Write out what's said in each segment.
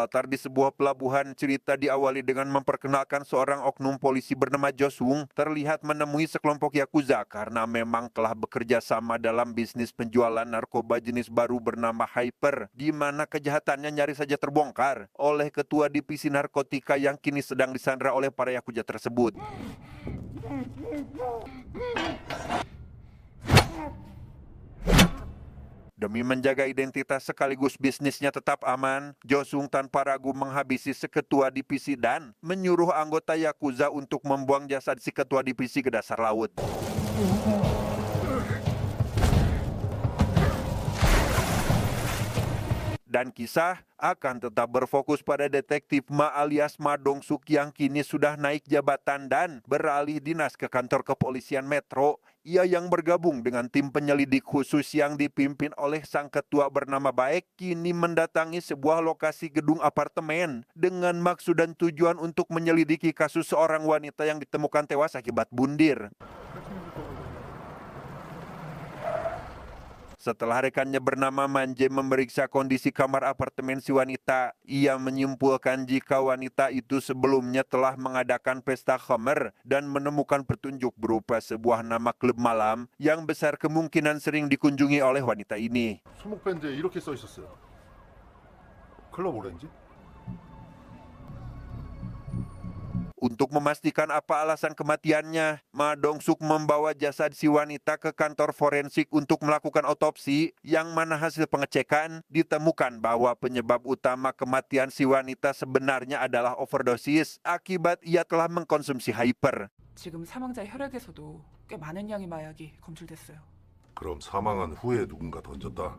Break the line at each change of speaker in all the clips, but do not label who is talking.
Berlatar di sebuah pelabuhan, cerita diawali dengan memperkenalkan seorang oknum polisi bernama Josung terlihat menemui sekelompok Yakuza karena memang telah bekerja sama dalam bisnis penjualan narkoba jenis baru bernama Hyper, di mana kejahatannya nyaris saja terbongkar oleh ketua divisi narkotika yang kini sedang disandra oleh para Yakuza tersebut. Demi menjaga identitas sekaligus bisnisnya tetap aman, Josung tanpa ragu menghabisi seketua divisi dan menyuruh anggota Yakuza untuk membuang jasad si ketua divisi ke dasar laut. Dan kisah akan tetap berfokus pada detektif Ma alias Ma Dong-suk yang kini sudah naik jabatan dan beralih dinas ke kantor kepolisian Metro. Ia yang bergabung dengan tim penyelidik khusus yang dipimpin oleh sang ketua bernama Baek kini mendatangi sebuah lokasi gedung apartemen dengan maksud dan tujuan untuk menyelidiki kasus seorang wanita yang ditemukan tewas akibat bundir. Setelah rekannya bernama Manje memeriksa kondisi kamar apartemen si wanita, ia menyimpulkan jika wanita itu sebelumnya telah mengadakan pesta khamer dan menemukan petunjuk berupa sebuah nama klub malam yang besar kemungkinan sering dikunjungi oleh wanita ini.
손목 밴드에 이렇게 써 있었어요. 클럽 오렌지?
Untuk memastikan apa alasan kematiannya, Ma Dong-suk membawa jasad si wanita ke kantor forensik untuk melakukan otopsi, yang mana hasil pengecekan ditemukan bahwa penyebab utama kematian si wanita sebenarnya adalah overdosis akibat ia telah mengkonsumsi Hyper.
지금 사망자 혈액에서도 꽤 많은 양의 마약이 검출됐어요.
그럼 사망한 후에 누군가 던졌다.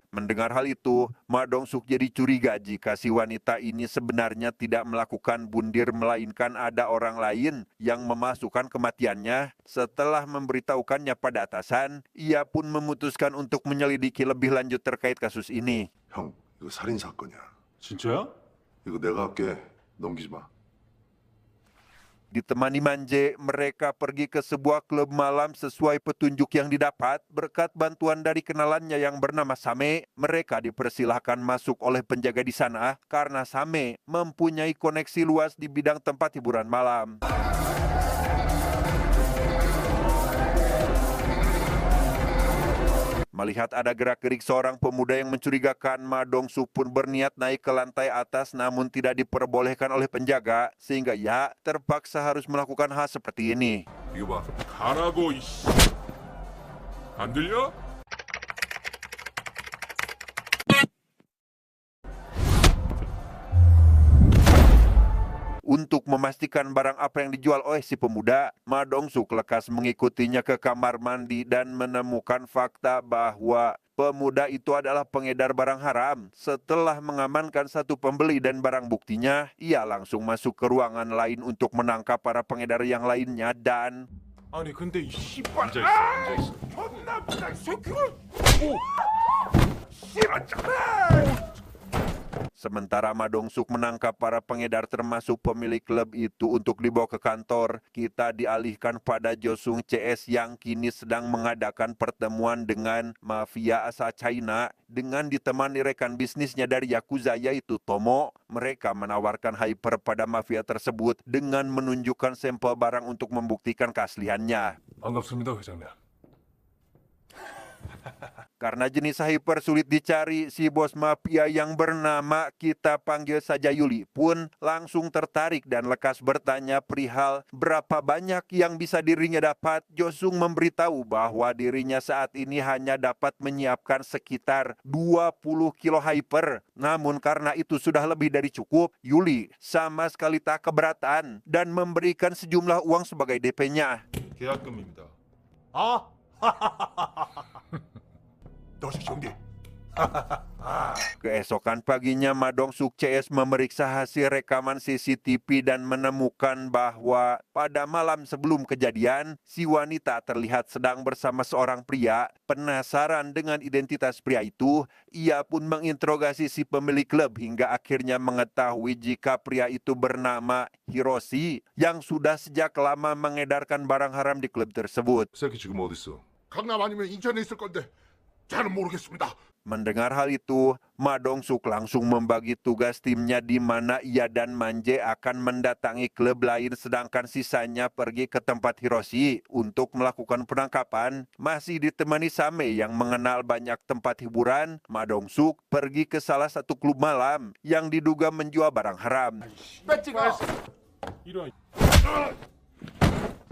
Mendengar hal itu, Ma Dong-suk jadi curiga jika si wanita ini sebenarnya tidak melakukan bundir melainkan ada orang lain yang memasukkan kematiannya. Setelah memberitahukannya pada atasan, ia pun memutuskan untuk menyelidiki lebih lanjut terkait kasus ini.
형, 이거 살인 사건이야.
진짜야?
이거 내가 할게. 넘기지 마.
Ditemani Manje, mereka pergi ke sebuah klub malam sesuai petunjuk yang didapat. Berkat bantuan dari kenalannya yang bernama Same, mereka dipersilahkan masuk oleh penjaga di sana karena Same mempunyai koneksi luas di bidang tempat hiburan malam. Melihat ada gerak-gerik seorang pemuda yang mencurigakan, Ma Dong-suk pun berniat naik ke lantai atas namun tidak diperbolehkan oleh penjaga, sehingga ia terpaksa harus melakukan hal seperti ini.
이거 봐. 가라고 이씨. 안 들려?
Untuk memastikan barang apa yang dijual oleh si pemuda, Ma Dong-suk lekas mengikutinya ke kamar mandi dan menemukan fakta bahwa pemuda itu adalah pengedar barang haram. Setelah mengamankan satu pembeli dan barang buktinya, ia langsung masuk ke ruangan lain untuk menangkap para pengedar yang lainnya dan...
아니 근데 이 씨발 앉아있어.
존나 부장 새끼를!
Sementara Ma Dong-suk menangkap para pengedar termasuk pemilik klub itu untuk dibawa ke kantor, kita dialihkan pada Josung CS yang kini sedang mengadakan pertemuan dengan mafia asal China dengan ditemani rekan bisnisnya dari Yakuza yaitu Tomo. Mereka menawarkan Hyper pada mafia tersebut dengan menunjukkan sampel barang untuk membuktikan keasliannya.
반갑습니다 회장님.
Karena jenis Hyper sulit dicari, si bos mafia yang bernama kita panggil saja Yuli pun langsung tertarik dan lekas bertanya perihal berapa banyak yang bisa dirinya dapat. Josung memberitahu bahwa dirinya saat ini hanya dapat menyiapkan sekitar 20 kilo Hyper. Namun karena itu sudah lebih dari cukup, Yuli sama sekali tak keberatan dan memberikan sejumlah uang sebagai DP-nya.
계약금입니다.
아! 너식 경기.
Keesokan paginya, Ma Dong-suk CS memeriksa hasil rekaman CCTV dan menemukan bahwa pada malam sebelum kejadian, si wanita terlihat sedang bersama seorang pria. Penasaran dengan identitas pria itu, ia pun menginterogasi si pemilik klub hingga akhirnya mengetahui jika pria itu bernama Hiroshi yang sudah sejak lama mengedarkan barang haram di klub tersebut.
새끼 지금 어디 있어? 강남 아니면 인천에 있을 건데 잘은 모르겠습니다.
Mendengar hal itu, Ma Dong-suk langsung membagi tugas timnya di mana ia dan Manje akan mendatangi klub lain sedangkan sisanya pergi ke tempat Hiroshi untuk melakukan penangkapan. Masih ditemani Same yang mengenal banyak tempat hiburan, Ma Dong-suk pergi ke salah satu klub malam yang diduga menjual barang haram.
이런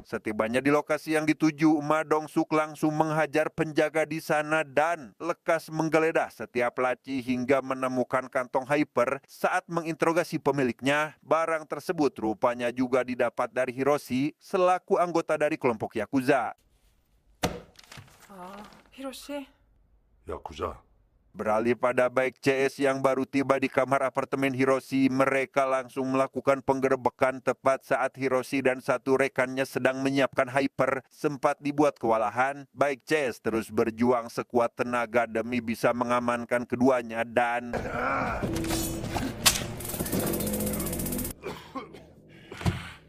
Setibanya di lokasi yang dituju, Ma Dong-suk langsung menghajar penjaga di sana dan lekas menggeledah setiap laci hingga menemukan kantong Hyper. Saat menginterogasi pemiliknya, barang tersebut rupanya juga didapat dari Hiroshi selaku anggota dari kelompok Yakuza.
아, 히로시?
야쿠자.
Beralih pada baik CS yang baru tiba di kamar apartemen Hiroshi, mereka langsung melakukan penggerebekan tepat saat Hiroshi dan satu rekannya sedang menyiapkan Hyper. Sempat dibuat kewalahan, baik CS terus berjuang sekuat tenaga demi bisa mengamankan keduanya dan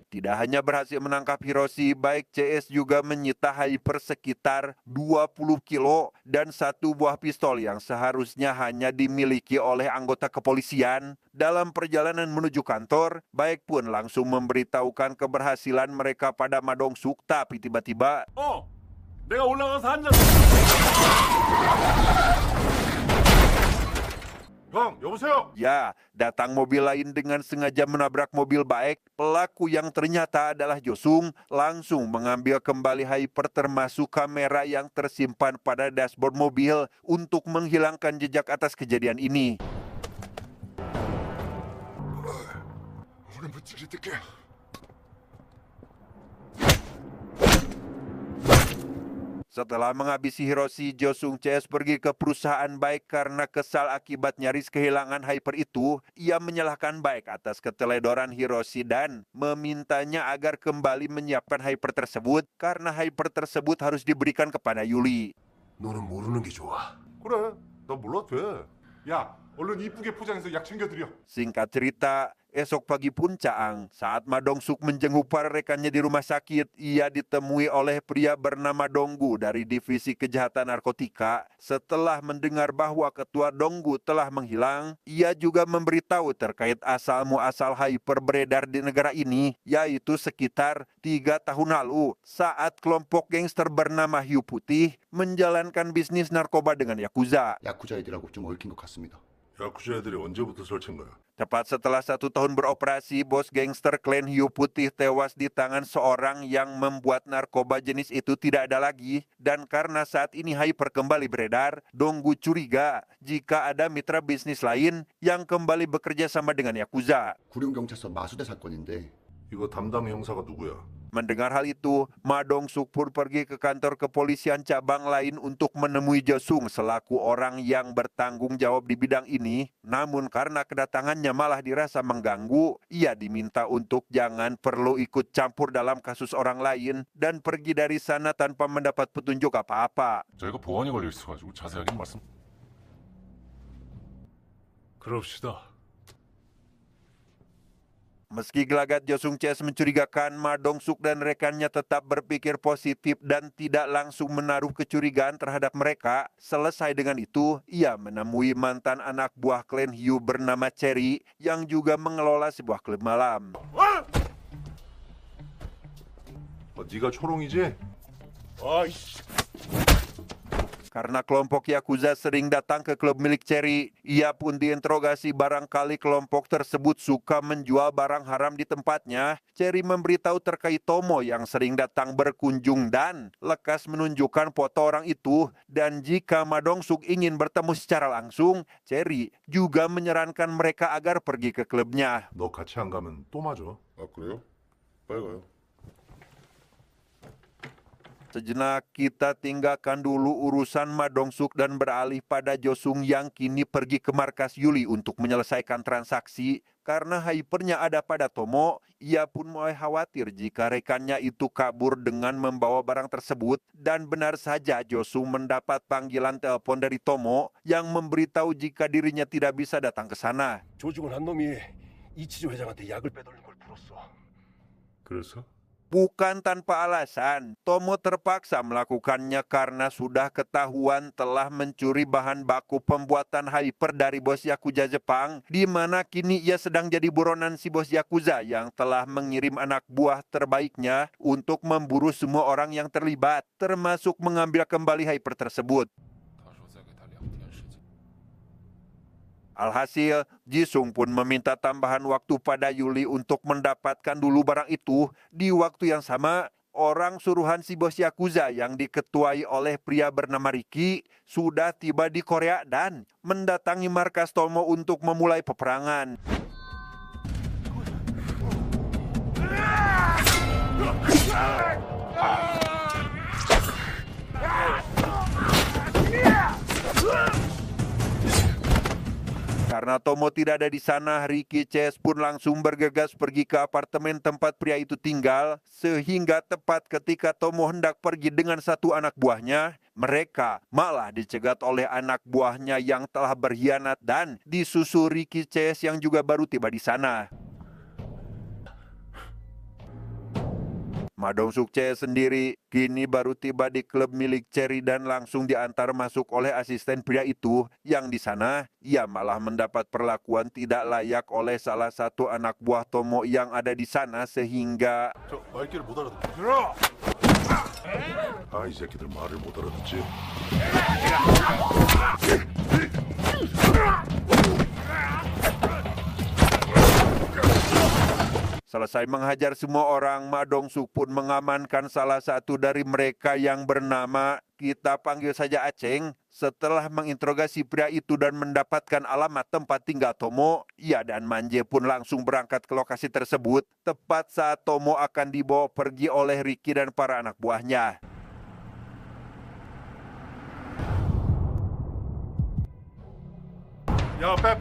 tidak hanya berhasil menangkap Hiroshi, baik CS juga menyita Hyper sekitar 20 kilo dan satu buah pistol yang seharusnya hanya dimiliki oleh anggota kepolisian. Dalam perjalanan menuju kantor, baik pun langsung memberitahukan keberhasilan mereka pada Ma Dong-suk, tapi tiba-tiba
내가 올라가서 한잔
형, 여보세요?
ya, datang mobil lain dengan sengaja menabrak mobil baik. Pelaku yang ternyata adalah Josung langsung mengambil kembali Hyper termasuk kamera yang tersimpan pada dashboard mobil untuk menghilangkan jejak atas kejadian ini.
오늘 며칠이 뜰게.
Setelah menghabisi Hiroshi, Josung CS pergi ke perusahaan baik karena kesal akibat nyaris kehilangan Hyper itu. Ia menyalahkan baik atas keteledoran Hiroshi dan memintanya agar kembali menyiapkan Hyper tersebut karena Hyper tersebut harus diberikan kepada Yuli.
너는 모르는 게 좋아. 그래, 나 몰라도 돼. 야, 얼른 이쁘게 포장해서 약 챙겨드려.
Singkat cerita, esok pagi pun Caang, saat Ma Dong-suk menjenguk para rekannya di rumah sakit, ia ditemui oleh pria bernama Donggu dari Divisi Kejahatan Narkotika. Setelah mendengar bahwa ketua Donggu telah menghilang, ia juga memberitahu terkait asal-muasal Hyper beredar di negara ini, yaitu sekitar 3 tahun lalu, saat kelompok gangster bernama Hiu Putih menjalankan bisnis narkoba dengan Yakuza.
야쿠자 애들하고 좀 얽힌 것 같습니다.
야쿠자 애들이 언제부터 설친 거야?
Tepat setelah 1 tahun beroperasi, bos gangster klan Hiu Putih tewas di tangan seorang yang membuat narkoba jenis itu tidak ada lagi. Dan karena saat ini Hyper kembali beredar, Donggu curiga jika ada mitra bisnis lain yang kembali bekerja sama dengan Yakuza.
구룡경찰서 마수대 사건인데
이거 담당 형사가 누구야?
Mendengar hal itu, Ma Dong-suk pun pergi ke kantor kepolisian cabang lain untuk menemui Josung selaku orang yang bertanggung jawab di bidang ini. Namun karena kedatangannya malah dirasa mengganggu, ia diminta untuk jangan perlu ikut campur dalam kasus orang lain dan pergi dari sana tanpa mendapat petunjuk apa-apa.
저희가 보안이 걸려 있어가지고 자세하게 말씀. 그럽시다.
Meski gelagat Josung CS mencurigakan, Ma Dong-suk dan rekannya tetap berpikir positif dan tidak langsung menaruh kecurigaan terhadap mereka. Selesai dengan itu, ia menemui mantan anak buah klan Hiu bernama Cherry yang juga mengelola sebuah klub malam.
네가 초롱이지?
아이씨.
Karena kelompok Yakuza sering datang ke klub milik Cherry, ia pun diinterogasi barangkali kelompok tersebut suka menjual barang haram di tempatnya. Cherry memberitahu terkait Tomo yang sering datang berkunjung dan lekas menunjukkan foto orang itu. Dan jika Ma Dong-suk ingin bertemu secara langsung, Cherry juga menyarankan mereka agar pergi ke klubnya.
너 같이 안 가면 또 맞아. 아 그래요? 빨리 가요.
Sejenak kita tinggalkan dulu urusan Ma Dong-suk dan beralih pada Josung yang kini pergi ke markas Yuli untuk menyelesaikan transaksi. Karena Hypernya ada pada Tomo, ia pun mulai khawatir jika rekannya itu kabur dengan membawa barang tersebut. Dan benar saja Josung mendapat panggilan telepon dari Tomo yang memberitahu jika dirinya tidak bisa datang ke sana.
조중을 한 놈이 이치조 회장한테 약을 빼돌린 걸 풀었어.
그래서?
Bukan tanpa alasan, Tomo terpaksa melakukannya karena sudah ketahuan telah mencuri bahan baku pembuatan hyper dari bos Yakuza Jepang, di mana kini ia sedang jadi buronan si bos Yakuza yang telah mengirim anak buah terbaiknya untuk memburu semua orang yang terlibat, termasuk mengambil kembali hyper tersebut. Alhasil, Jisung pun meminta tambahan waktu pada Yuli untuk mendapatkan dulu barang itu. Di waktu yang sama, orang suruhan si bos Yakuza yang diketuai oleh pria bernama Riki sudah tiba di Korea dan mendatangi markas Tomo untuk memulai peperangan. Karena Tomo tidak ada di sana, Riki Chase pun langsung bergegas pergi ke apartemen tempat pria itu tinggal, sehingga tepat ketika Tomo hendak pergi dengan satu anak buahnya, mereka malah dicegat oleh anak buahnya yang telah berkhianat dan disusul Riki Chase yang juga baru tiba di sana. Ma Dong-suk sendiri kini baru tiba di klub milik Cherry dan langsung diantar masuk oleh asisten pria itu, yang di sana ia malah mendapat perlakuan tidak layak oleh salah satu anak buah Tomo yang ada di sana sehingga
저 말귀를 못 알아듣지. 아, 이 새끼들 말을 못 알아듣지.
selesai menghajar semua orang, Ma Dong-suk pun mengamankan salah satu dari mereka yang bernama, kita panggil saja Aceng. Setelah menginterogasi pria itu dan mendapatkan alamat tempat tinggal Tomo, ia dan Manje pun langsung berangkat ke lokasi tersebut, tepat saat Tomo akan dibawa pergi oleh Riki dan para anak buahnya.
야, 빼.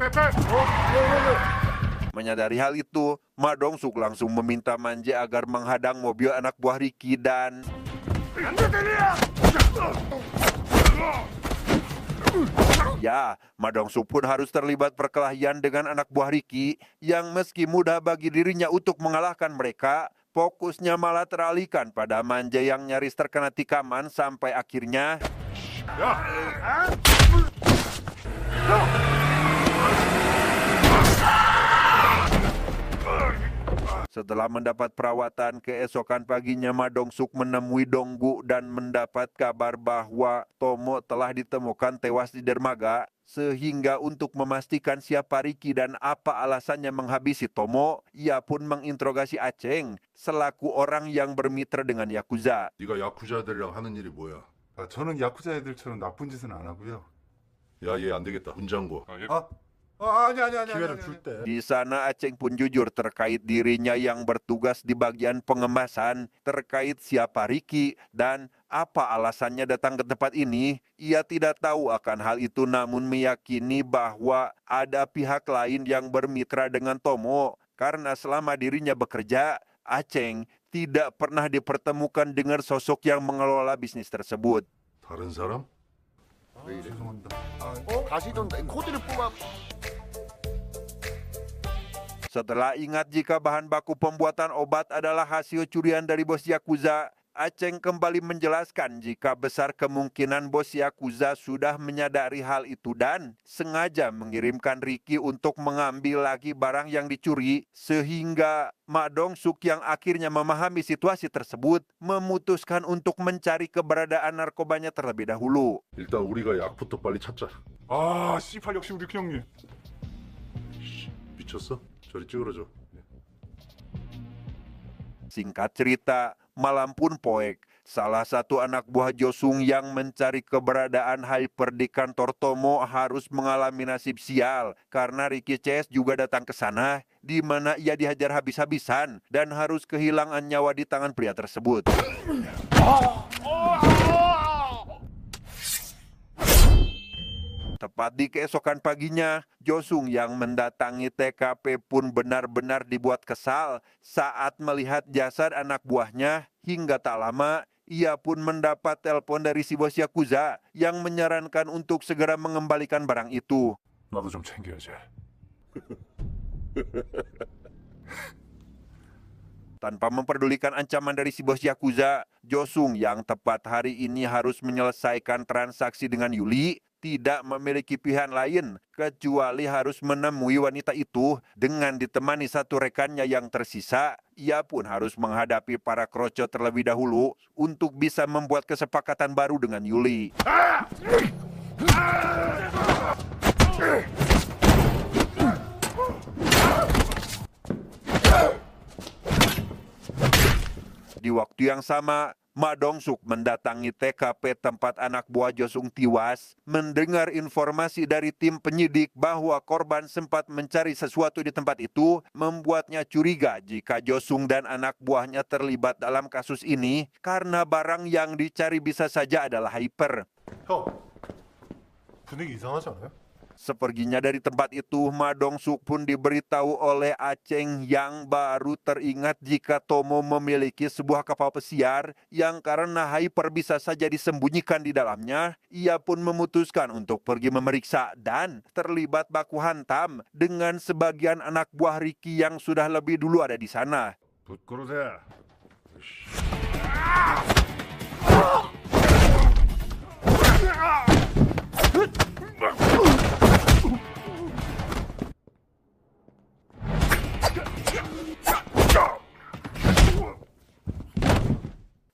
Menyadari hal itu, Ma Dong-suk langsung meminta Manje agar menghadang mobil anak buah Riki dan ya, Ma Dong-suk pun harus terlibat perkelahian dengan anak buah Riki yang meski mudah bagi dirinya untuk mengalahkan mereka, fokusnya malah teralihkan pada Manje yang nyaris terkena tikaman sampai akhirnya setelah mendapat perawatan, keesokan paginya Ma Dong-suk menemui Donggu dan mendapat kabar bahwa Tomo telah ditemukan tewas di dermaga, sehingga untuk memastikan siapa Riki dan apa alasannya menghabisi Tomo, ia pun menginterogasi Aceng selaku orang yang bermitra dengan Yakuza.
네가 야쿠자들이랑 하는 일이 뭐야?
아, 저는 야쿠자 애들처럼 나쁜 짓은 안 하고요.
야, 얘 안 되겠다. 문장고.
아니.
기회를 줄 때.
Di sana Aceng pun jujur terkait dirinya yang bertugas di bagian pengemasan, terkait siapa Riki dan apa alasannya datang ke tempat ini. Ia tidak tahu akan hal itu namun meyakini bahwa ada pihak lain yang bermitra dengan Tomo karena selama dirinya bekerja, Aceng tidak pernah dipertemukan dengan sosok yang mengelola bisnis tersebut.
다른 사람?
왜 이래?
죄송합니다.
다시 돈다. 코드를 뽑아.
Setelah ingat jika bahan baku pembuatan obat adalah hasil curian dari bos Yakuza, Aceng kembali menjelaskan jika besar kemungkinan bos Yakuza sudah menyadari hal itu dan sengaja mengirimkan Riki untuk mengambil lagi barang yang dicuri, sehingga Ma Dong-suk yang akhirnya memahami situasi tersebut memutuskan untuk mencari keberadaan narkobanya terlebih dahulu.
일단 우리가 약부터 빨리 찾자.
아, 씨발 역시 우리 그 형님.
미쳤어? 저리 찌그러져.
Singkat cerita, malam pun poek. Salah satu anak buah Josung yang mencari keberadaan Hyper di kantor Tomo harus mengalami nasib sial karena Riki Chase juga datang ke sana, di mana ia dihajar habis-habisan dan harus kehilangan nyawa di tangan pria tersebut. Tepat di keesokan paginya, Josung yang mendatangi TKP pun benar-benar dibuat kesal saat melihat jasad anak buahnya. Hingga tak lama, ia pun mendapat telepon dari si bos Yakuza yang menyarankan untuk segera mengembalikan barang itu.
나도 좀 챙겨야지.
Tanpa memperdulikan ancaman dari si bos Yakuza, Josung yang tepat hari ini harus menyelesaikan transaksi dengan Yuli, tidak memiliki pilihan lain kecuali harus menemui wanita itu dengan ditemani satu rekannya yang tersisa. Ia pun harus menghadapi para kroco terlebih dahulu untuk bisa membuat kesepakatan baru dengan Yuli. Di waktu yang sama, Ma Dong-suk mendatangi TKP tempat anak buah Josung tewas, mendengar informasi dari tim penyidik bahwa korban sempat mencari sesuatu di tempat itu, membuatnya curiga jika Josung dan anak buahnya terlibat dalam kasus ini karena barang yang dicari bisa saja adalah Hyper.
형, 분위기 이상하지 않아요?
Seperginya dari tempat itu, Ma Dong-suk pun diberitahu oleh Aceng yang baru teringat jika Tomo memiliki sebuah kapal pesiar yang karena Hyper bisa saja disembunyikan di dalamnya. Ia pun memutuskan untuk pergi memeriksa dan terlibat baku hantam dengan sebagian anak buah Ricky yang sudah lebih dulu ada di sana.
부끄러세.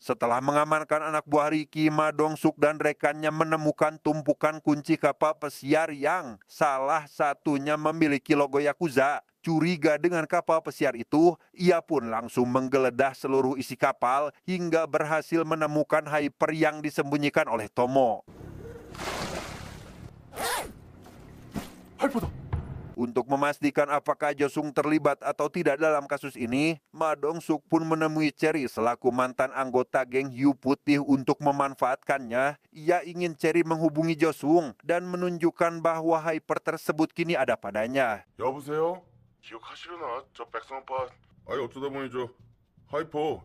Setelah mengamankan anak buah Ricky, Ma Dong-suk dan rekannya menemukan tumpukan kunci kapal pesiar yang salah satunya memiliki logo Yakuza. Curiga dengan kapal pesiar itu, ia pun langsung menggeledah seluruh isi kapal hingga berhasil menemukan Hyper yang disembunyikan oleh Tomo.
할퍼다.
Untuk memastikan apakah Josung terlibat atau tidak dalam kasus ini, Ma Dong-suk pun menemui Cherry selaku mantan anggota geng hiu putih untuk memanfaatkannya. Ia ingin Cherry menghubungi Josung dan menunjukkan bahwa Hyper tersebut kini ada padanya.
여보세요? 기억하시려나? 저 백성 오빠. 아니 어쩌다 보니 저 하이퍼.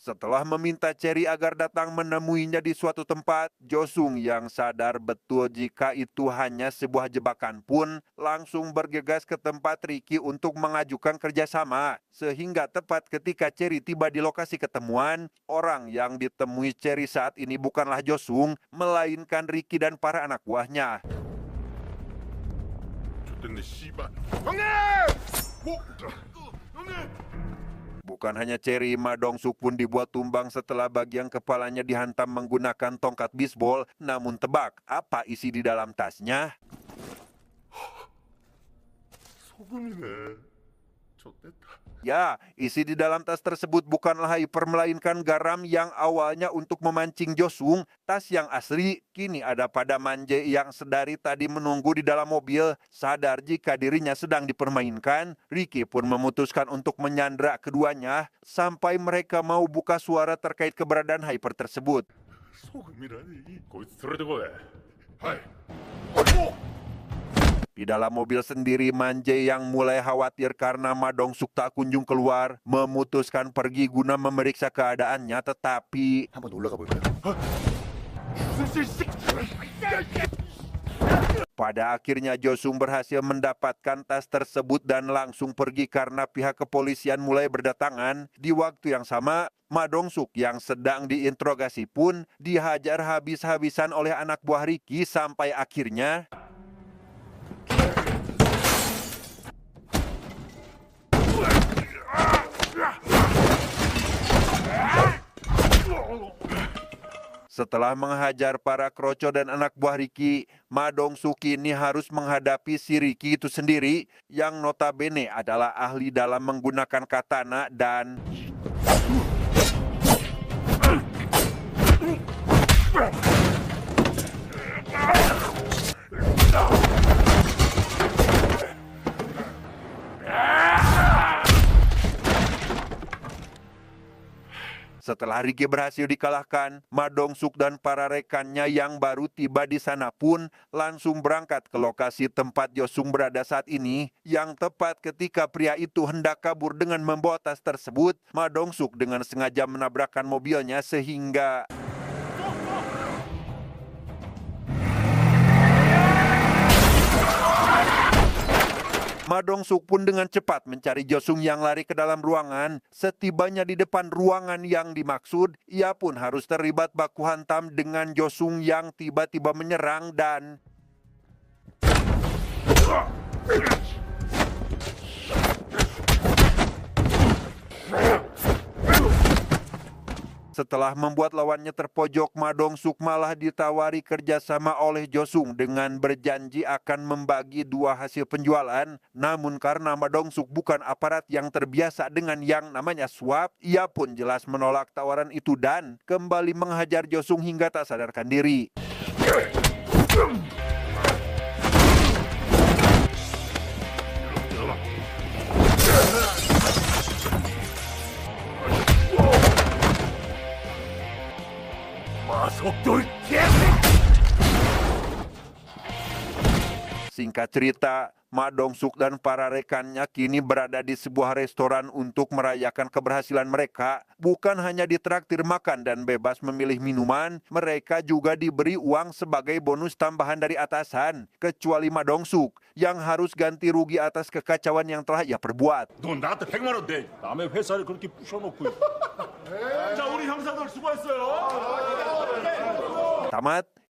Setelah meminta Cherry agar datang menemuinya di suatu tempat, Josung yang sadar betul jika itu hanya sebuah jebakan pun langsung bergegas ke tempat Ricky untuk mengajukan kerjasama. Sehingga tepat ketika Cherry tiba di lokasi ketemuan, orang yang ditemui Cherry saat ini bukanlah Josung, melainkan Ricky dan para anak buahnya.
좋댔네 씨발. 형님! 형님!
Bukan hanya Cherry, Ma Dong-suk pun dibuat tumbang setelah bagian kepalanya dihantam menggunakan tongkat bisbol. Namun tebak, apa isi di dalam tasnya?
소금이네. 좋댔다.
Ya, isi di dalam tas tersebut bukanlah Hyper melainkan garam yang awalnya untuk memancing Josung. Tas yang asli kini ada pada Manje yang sedari tadi menunggu di dalam mobil. Sadar jika dirinya sedang dipermainkan, Ricky pun memutuskan untuk menyandra keduanya sampai mereka mau buka suara terkait keberadaan Hyper tersebut.
소금이라니. 거기서 들어대고 해. 하이.
Di dalam mobil sendiri, Manje yang mulai khawatir karena Ma Dong-suk tak kunjung keluar, memutuskan pergi guna memeriksa keadaannya, tetapi
한번 올라가 볼까요?
pada akhirnya Josung berhasil mendapatkan tas tersebut dan langsung pergi karena pihak kepolisian mulai berdatangan. Di waktu yang sama, Ma Dong-suk yang sedang diinterogasi pun dihajar habis-habisan oleh anak buah Ricky sampai akhirnya setelah menghajar para kroco dan anak buah Ricky, Ma Dong-suk kini harus menghadapi si Ricky itu sendiri yang notabene adalah ahli dalam menggunakan katana dan setelah Ricky berhasil dikalahkan, Ma Dong-suk dan para rekannya yang baru tiba di sana pun langsung berangkat ke lokasi tempat Josung berada saat ini. Yang tepat ketika pria itu hendak kabur dengan membawa tas tersebut, Ma Dong-suk dengan sengaja menabrakkan mobilnya sehingga Ma Dong-suk pun dengan cepat mencari Josung yang lari ke dalam ruangan. Setibanya di depan ruangan yang dimaksud, ia pun harus terlibat baku hantam dengan Josung yang tiba-tiba menyerang dan setelah membuat lawannya terpojok, Ma Dong-suk malah ditawari kerjasama oleh Josung dengan berjanji akan membagi 2 hasil penjualan. Namun karena Ma Dong-suk bukan aparat yang terbiasa dengan yang namanya suap, ia pun jelas menolak tawaran itu dan kembali menghajar Josung hingga tak sadarkan diri. Singkat cerita, Ma Dong-suk dan para rekannya kini berada di sebuah restoran untuk merayakan keberhasilan mereka. Bukan hanya ditraktir makan dan bebas memilih minuman, mereka juga diberi uang sebagai bonus tambahan dari atasan, kecuali Ma Dong-suk yang harus ganti rugi atas kekacauan yang telah ia perbuat.
넌 나한테 100만 원 내. 남의 회사를 그렇게 부셔놓고. 자, 우리 형사들 수고했어요.
Tamat.